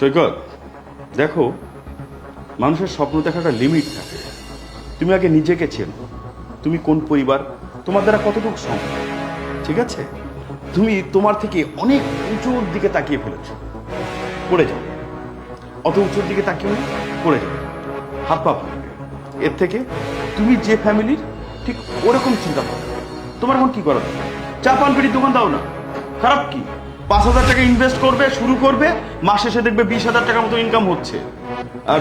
সৈকত, দেখো, মানুষের স্বপ্ন দেখার একটা লিমিট থাকে। তুমি আগে নিজেকে চেনো, তুমি কোন পরিবার, তোমার দ্বারা কতটুকু সম্ভব। ঠিক আছে, তুমি তোমার থেকে অনেক উঁচুর দিকে তাকিয়ে ফেলেছো, পড়ে যাও। অত উঁচুর দিকে তাকিয়ে পড়ে যাও, হাত পা ভাঙবে। এর থেকে তুমি যে ফ্যামিলির, ঠিক ওরকম চিন্তা করো। তোমার এখন কি করা দরকার? চা পান পেটির দোকান দাও না, খারাপ কি? 5,000 টাকা ইনভেস্ট করবে, শুরু করবে, মাস শেষে দেখবে 20,000 টাকার মতো ইনকাম হচ্ছে। আর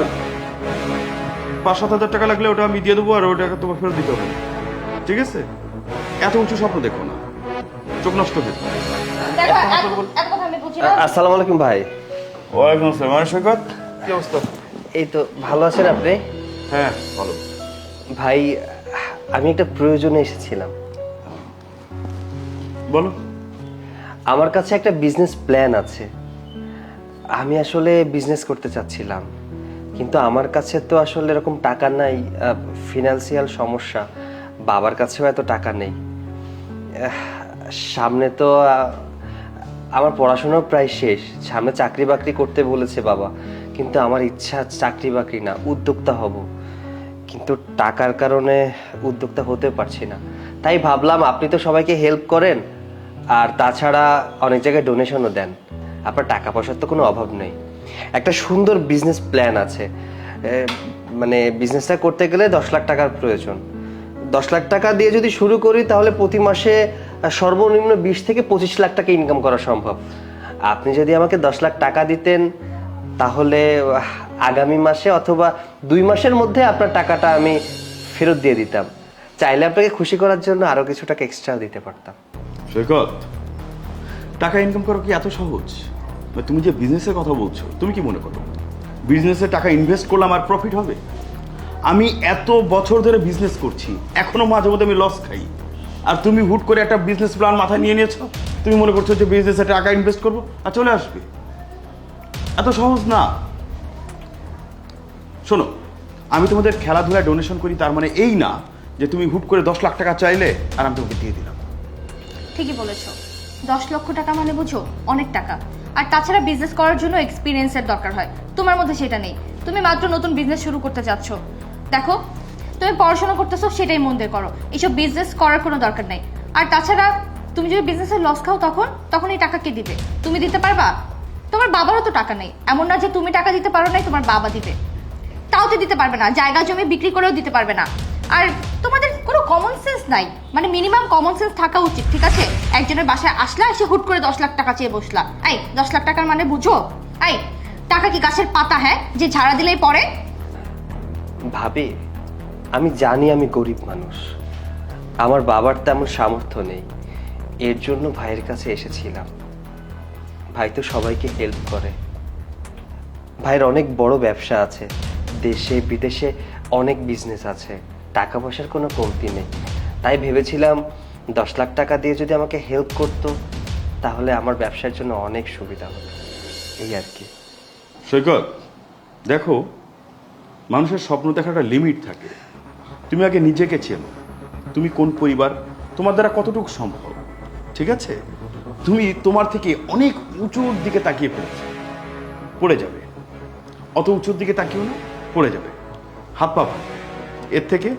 5-7 হাজার টাকা লাগলে ওটা আমি দিয়ে দেবো, আর ওই টাকা তোমার ফেরত দিতে হবে না। ঠিক আছে? এত উঁচু স্বপ্ন দেখো না, চোখ নষ্ট হয়ে যাবে। আসসালামু আলাইকুম ভাই। ওয়ালাইকুম আসসালাম। আর সৈকত, কি অবস্থা? এই তো ভালো আছেন আপনি? হ্যাঁ, ভালো। ভাই, আমি একটা প্রয়োজনে এসেছিলাম। বলো। আমার কাছে একটা বিজনেস প্ল্যান আছে। আমি আসলে বিজনেস করতে চাচ্ছিলাম, কিন্তু আমার কাছে তো আসলে এরকম টাকা নাই। ফিনান্সিয়াল সমস্যা, বাবার কাছেও এত টাকা নেই। সামনে তো আমার পড়াশোনাও প্রায় শেষ, সামনে চাকরি বাকরি করতে বলেছে বাবা, কিন্তু আমার ইচ্ছা চাকরি বাকরি না, উদ্যোক্তা হব। কিন্তু টাকার কারণে উদ্যোক্তা হতে পারছি না। তাই ভাবলাম আপনি তো সবাইকে হেল্প করেন, আর তাছাড়া অনেক জায়গায় ডোনেশনও দেন, আপনার টাকা পয়সার তো কোনো অভাব নেই। একটা সুন্দর বিজনেস প্ল্যান আছে। মানে বিজনেসটা করতে গেলে 10 লাখ টাকার প্রয়োজন। 10 লাখ টাকা দিয়ে যদি শুরু করি, তাহলে প্রতি মাসে সর্বনিম্ন 20 থেকে 25 লাখ টাকা ইনকাম করা সম্ভব। আপনি যদি আমাকে 10 লাখ টাকা দিতেন, তাহলে আগামী মাসে অথবা 2 মাসের মধ্যে আপনার টাকাটা আমি ফেরত দিয়ে দিতাম। চাইলে আপনাকে খুশি করার জন্য আরো কিছু টাকা এক্সট্রা দিতে পারতাম। সৈকত, টাকা ইনকাম করা কি এত সহজ? তুমি যে বিজনেসের কথা বলছো, তুমি কি মনে করো বিজনেসে টাকা ইনভেস্ট করলাম আর প্রফিট হবে? আমি এত বছর ধরে বিজনেস করছি, এখনো মাঝে মধ্যে আমি লস খাই। আর তুমি হুট করে একটা বিজনেস প্ল্যান মাথায় নিয়ে নিয়েছো, তুমি মনে করছো যে বিজনেসে টাকা ইনভেস্ট করবো আর চলে আসবে। এত সহজ না। শোনো, আমি তোমাদের খেলাধুলায় ডোনেশন করি, তার মানে এই না যে তুমি হুট করে 10 লাখ টাকা চাইলে আর আমি তোমাকে দিয়ে দিলাম। ঠিকই বলেছো, 10 লক্ষ টাকা মানে বুঝো অনেক টাকা। আর তাছাড়া বিজনেস করার জন্য এক্সপিরিয়েন্সের দরকার হয়, তোমার মধ্যে সেটা নেই। তুমি মাত্র নতুন বিজনেস শুরু করতে যাচ্ছ। দেখো, তুমি পড়াশোনা করতেছো, সেটাই মন দিয়ে করো, এসব বিজনেস করার কোনো দরকার নেই। আর তাছাড়া তুমি যদি বিজনেসের লস খাও, তখন এই টাকা কে দিবে? তুমি দিতে পারবা? তোমার বাবারও তো টাকা নেই, এমন না যে তুমি টাকা দিতে পারো নাই, তোমার বাবা দিবে। তাও তো দিতে পারবে না, জায়গা জমি বিক্রি করেও দিতে পারবে না। আর তোমাদের কোনো কমন সেন্স নাই, মানে মিনিমাম কমন সেন্স থাকা উচিত। ঠিক আছে, একজনের বাসায় আসলা, এসে হুট করে 10 লাখ টাকা চেয়ে বসলা। এই 10 লাখ টাকার মানে বুঝো? এই টাকা কি গাছের পাতা, হ্যাঁ, যে ঝাড়া দিলেই পড়ে? ভাবি, আমি জানি আমি গরিব মানুষ, আমার বাবার তেমন সামর্থ্য নেই, এর জন্য ভাইয়ের কাছে এসেছিলাম। ভাই তো সবাইকে হেল্প করে, ভাইয়ের অনেক বড় ব্যবসা আছে, দেশে বিদেশে অনেক বিজনেস আছে, টাকা পয়সার কোনো কমতি নেই। তাই ভেবেছিলাম 10 লাখ টাকা দিয়ে যদি আমাকে হেল্প করতো, তাহলে আমার ব্যবসার জন্য অনেক সুবিধা হতো, এই আর কি। সৈকত, দেখো, মানুষের স্বপ্ন দেখার একটা লিমিট থাকে। তুমি আগে নিজেকে চেনো, তুমি কোন পরিবার, তোমার দ্বারা কতটুকু সম্ভব। ঠিক আছে, তুমি তোমার থেকে অনেক উঁচুর দিকে তাকিয়ে ফেলেছো, পড়ে যাবে। অত উঁচুর দিকে তাকিয়েও না, পড়ে যাবে, হাত পা ভাঙবে। এর থেকে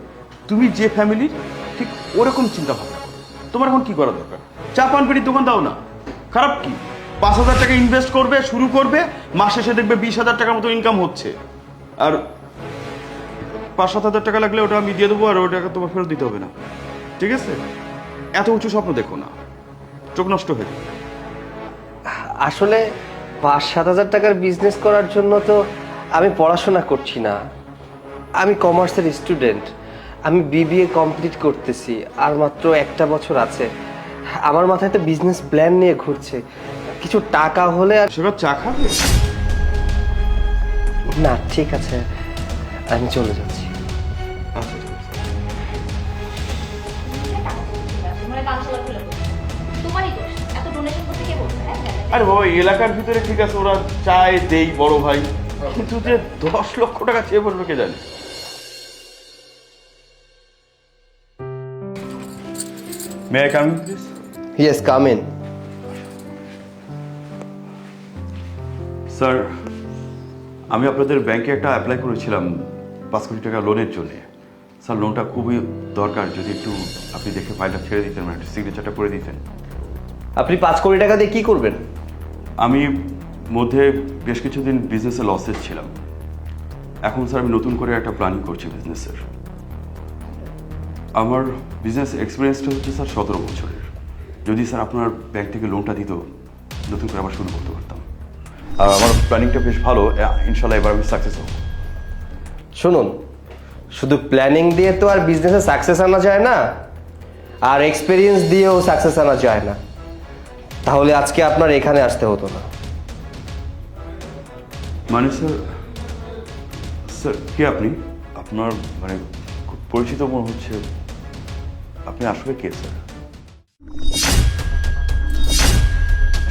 তুমি যে ফ্যামিলির, ঠিক ওরকম চিন্তা ভাবনা করো। তোমার এখন কি করা দরকার? চা পান পেটির দোকান দাও না, খারাপ কি? 5,000 টাকা ইনভেস্ট করবে, শুরু করবে, মাস শেষে দেখবে 20,000 টাকার মতো ইনকাম হচ্ছে। আর 5-7 হাজার টাকা লাগলে ওটা আমি দিয়ে দেবো, আর ওই টাকা তোমার ফেরত দিতে হবে না। ঠিক আছে? এত উঁচু স্বপ্ন দেখো না, চোখ নষ্ট হয়ে যাবে। আসলে 5-7 হাজার টাকার বিজনেস করার জন্য তো আমি পড়াশোনা করছি না, আমি কমার্সের স্টুডেন্ট, আমি বিবিএ কমপ্লিট করতেছি, আর মাত্র 1টা বছর আছে। আমার মাথায় তো বিজনেস প্ল্যান নিয়ে ঘুরছে, কিছু টাকা হলে আর সেবার চা খাবে? না, ঠিক আছে, আমি চলে যাচ্ছি। আচ্ছা, ঠিক আছে। তোমারই দোষ, এত ডোনেশন করতে কে বলছে? আরে বাবা, এই এলাকার ভিতরে ঠিক আছে ওরা চায় দেই বড় ভাই, কিন্তু যে 10 লক্ষ টাকা চেয়ে বলবে কে জানে। May I come in please? Yes, come in. Sir, আমি আপনাদের ব্যাংকে একটা অ্যাপ্লাই করেছিলাম 5 কোটি টাকা লোনের জন্য। স্যার লোনটা খুবই দরকার, যদি একটু আপনি দেখে ফাইলটা ছেড়ে দিতেন, মানে সিগনেচারটা করে দিতেন। আপনি 5 কোটি টাকা দিয়ে কি করবেন? আমি মধ্যে বেশ কিছুদিন বিজনেসে লসেস ছিলাম। এখন স্যার আমি নতুন করে একটা প্ল্যানিং করছি বিজনেসের। আমার বিজনেস এক্সপিরিয়েন্সটা হচ্ছে স্যার 17 বছরের। যদি স্যার আপনার ব্যাংক থেকে লোনটা দিত, নতুন করে আবার শুরু করতে পারতাম। আর আমার প্ল্যানিংটা বেশ ভালো, ইনশাল্লাহ এবার আমি সাকসেস হব। শুনুন, শুধু প্ল্যানিং দিয়ে তো আর বিজনেসে সাকসেস আনা যায় না, আর এক্সপিরিয়েন্স দিয়েও সাকসেস আনা যায় না। তাহলে আজকে আপনার এখানে আসতে হতো না। মানে স্যার, স্যার কে আপনি? আপনার মানে খুব পরিচিত মনে হচ্ছে। আপনি আসলে কে স্যার?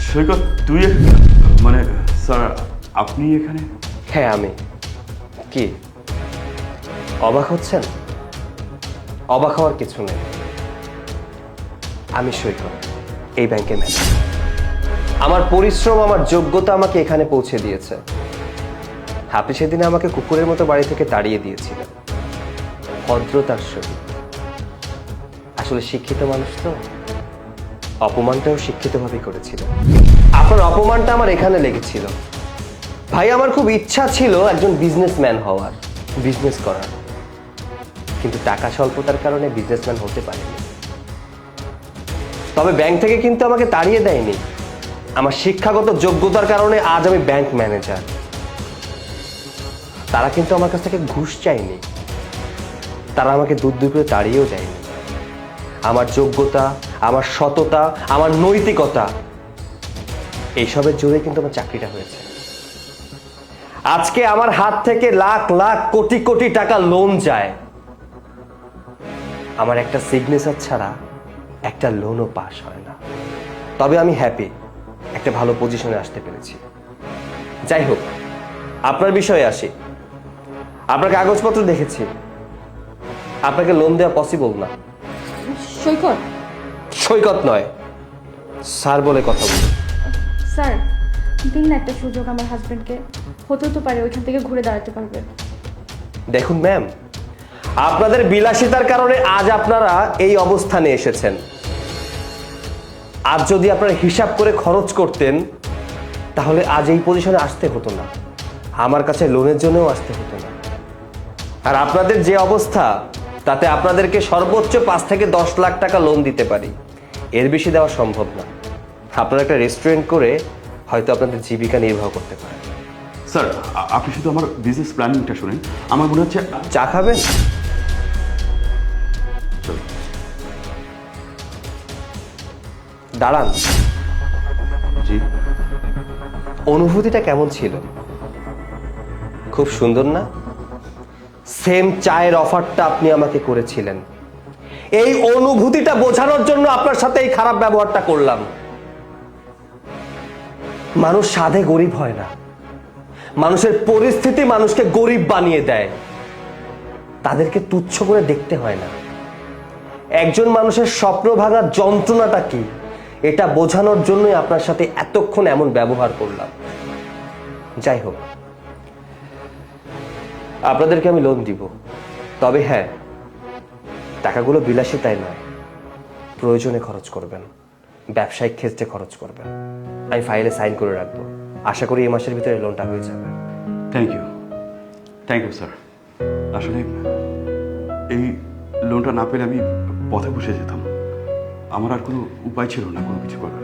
সৈকত, তুই মানে স্যার আপনি এখানে? হ্যাঁ আমি। কি অবাক হচ্ছেন? অবাক হওয়ার কিছু নেই। আমি সৈকত, এই ব্যাংকের ম্যানেজার। আমার পরিশ্রম, আমার যোগ্যতা আমাকে এখানে পৌঁছে দিয়েছে। আপনি সেদিন আমাকে কুকুরের মতো বাড়ি থেকে তাড়িয়ে দিয়েছিলেন ভদ্রতার সহিত। আসলে শিক্ষিত মানুষ তো, অপমানটাও শিক্ষিতভাবেই করেছিল। আপনার অপমানটা আমার এখানে লেগেছিল। ভাই, আমার খুব ইচ্ছা ছিল একজন বিজনেসম্যান হওয়ার, বিজনেস করার, কিন্তু টাকা স্বল্পতার কারণে বিজনেসম্যান হতে পারিনি। তবে ব্যাংক থেকে কিন্তু আমাকে তাড়িয়ে দেয়নি। আমার শিক্ষাগত যোগ্যতার কারণে আজ আমি ব্যাংক ম্যানেজার। তারা কিন্তু আমার কাছ থেকে ঘুষ চায়নি, তারা আমাকে দূর করে তাড়িয়েও যায়নি। আমার যোগ্যতা, আমার সততা, আমার নৈতিকতা, এইসবের জোরে কিন্তু আমার চাকরিটা হয়েছে। আজকে আমার হাত থেকে লাখ লাখ কোটি কোটি টাকা লোন যায়, আমার একটা সিগনেচার ছাড়া একটা লোনও পাস হয় না। তবে আমি হ্যাপি, একটা ভালো পজিশনে আসতে পেরেছি। যাই হোক, আপনার বিষয়ে আসি। আপনার কাগজপত্র দেখেছি, আপনাকে লোন দেওয়া পসিবল না। সৈকত, সৈকত নয়, স্যার বলে কথা বলুন। স্যার দিন না একটা সুযোগ আমার হাজবেন্ডকে, হতেও তো পারে ওইখান থেকে ঘুরে দাঁড়াতে পারবে। দেখুন ম্যাম, আপনাদের বিলাসিতার কারণে আজ আপনারা এই অবস্থানে এসেছেন। আজ যদি আপনারা হিসাব করে খরচ করতেন, তাহলে আজ এই পজিশনে আসতে হতো না, আমার কাছে লোনের জন্যও আসতে হতো না। আর আপনাদের যে অবস্থা, তাতে আপনাদেরকে সর্বোচ্চ 5 থেকে 10 লাখ টাকা লোন দিতে পারি, এর বেশি দেওয়া সম্ভব না। আপনারা একটা রেস্টুরেন্ট করে হয়তো আপনাদের জীবিকা নির্বাহ করতে পারেন। স্যার আপনি শুধু আমার বিজনেস প্ল্যানিংটা শুনেন। আমার মনে হচ্ছে চা খাবেন? চলো। দাঁড়ান। জি। অনুভূতিটা কেমন ছিল? খুব সুন্দর না? সেম চায়ের অফারটা আপনি আমাকে করেছিলেন, এই অনুভূতিটা বোঝানোর জন্য আপনার সাথে এই খারাপ ব্যবহারটা করলাম। মানুষ সাধে গরিব হয় না, মানুষের পরিস্থিতি মানুষকে গরিব বানিয়ে দেয়। তাদেরকে তুচ্ছ করে দেখতে হয় না। একজন মানুষের স্বপ্ন ভাঙার যন্ত্রণাটা কি, এটা বোঝানোর জন্যই আপনার সাথে এতক্ষণ এমন ব্যবহার করলাম। যাই হোক, আপনাদেরকে আমি লোন দিব, তবে হ্যাঁ, টাকাগুলো বিলাসিতায় নয়, প্রয়োজনে খরচ করবেন, ব্যবসায়িক ক্ষেত্রে খরচ করবেন। আমি ফাইলে সাইন করে রাখবো, আশা করি এই মাসের ভিতরে লোনটা হয়ে যাবে। Thank you sir. আসলে এই লোনটা না পেলে আমি পথে বসে যেতাম। আমার আর কোনো উপায় ছিল না কোনো কিছু করার।